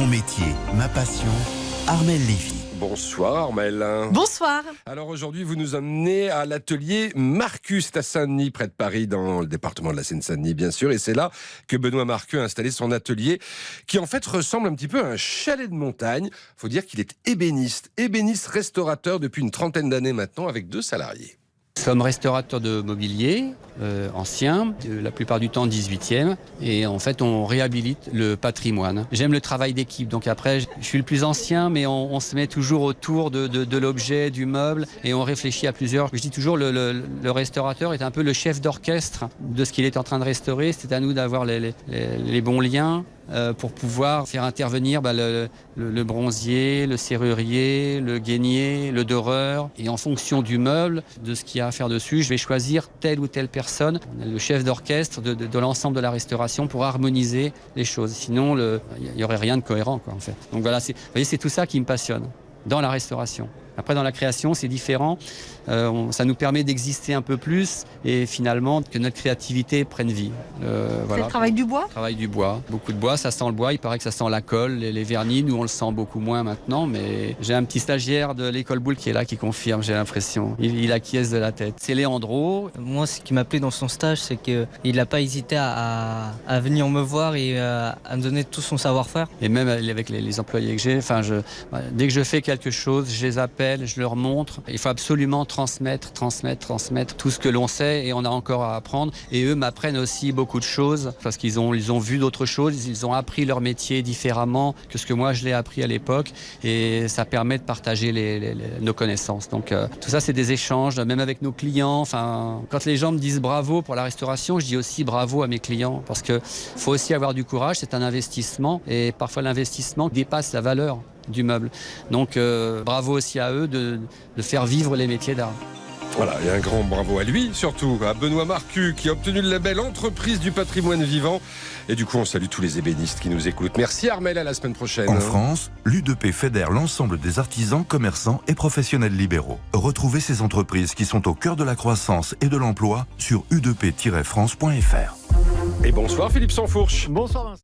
Mon métier, ma passion, Armelle Lévy. Bonsoir Armelle. Bonsoir. Alors aujourd'hui vous nous emmenez à l'atelier Marcus à Saint-Denis, près de Paris, dans le département de la Seine-Saint-Denis bien sûr. Et c'est là que Benoît Marcus a installé son atelier qui en fait ressemble un petit peu à un chalet de montagne. Faut dire qu'il est ébéniste restaurateur depuis une trentaine d'années maintenant avec 2 salariés. Nous sommes restaurateurs de mobilier ancien, la plupart du temps 18e, et en fait on réhabilite le patrimoine. J'aime le travail d'équipe, donc après je suis le plus ancien, mais on se met toujours autour de l'objet, du meuble, et on réfléchit à plusieurs. Je dis toujours le restaurateur est un peu le chef d'orchestre de ce qu'il est en train de restaurer. C'est à nous d'avoir les bons liens pour pouvoir faire intervenir le bronzier, le serrurier, le gainier, le doreur. Et en fonction du meuble, de ce qu'il y a à faire dessus, je vais choisir telle ou telle personne, le chef d'orchestre de l'ensemble de la restauration pour harmoniser les choses. Sinon, il n'y aurait rien de cohérent, quoi, en fait. Donc voilà, vous voyez, c'est tout ça qui me passionne dans la restauration. Après, dans la création, c'est différent. Ça nous permet d'exister un peu plus et finalement que notre créativité prenne vie. C'est le travail du bois ? Travail du bois. Beaucoup de bois, ça sent le bois. Il paraît que ça sent la colle, les vernis. Nous, on le sent beaucoup moins maintenant. Mais j'ai un petit stagiaire de l'école Boulle qui est là, qui confirme, j'ai l'impression. Il acquiesce de la tête. C'est Léandro. Moi, ce qui m'a plu dans son stage, c'est qu'il n'a pas hésité à venir me voir et à me donner tout son savoir-faire. Et même avec les employés que j'ai, dès que je fais quelque chose, je les appelle, je leur montre. Il faut absolument transmettre tout ce que l'on sait et on a encore à apprendre. Et eux m'apprennent aussi beaucoup de choses parce qu'ils ont vu d'autres choses. Ils ont appris leur métier différemment que ce que moi je l'ai appris à l'époque et ça permet de partager nos connaissances. Donc tout ça, c'est des échanges, même avec nos clients. Quand les gens me disent bravo pour la restauration, je dis aussi bravo à mes clients parce que faut aussi avoir du courage. C'est un investissement et parfois l'investissement dépasse la valeur du meuble. Donc bravo aussi à eux de faire vivre les métiers d'art. Voilà, et un grand bravo à lui, surtout à Benoît Marcus qui a obtenu le label Entreprise du patrimoine vivant. Et du coup, on salue tous les ébénistes qui nous écoutent. Merci Armelle, à la semaine prochaine. En France, l'U2P fédère l'ensemble des artisans, commerçants et professionnels libéraux. Retrouvez ces entreprises qui sont au cœur de la croissance et de l'emploi sur u2p-france.fr. Et bonsoir Philippe Sansfourche. Bonsoir Vincent.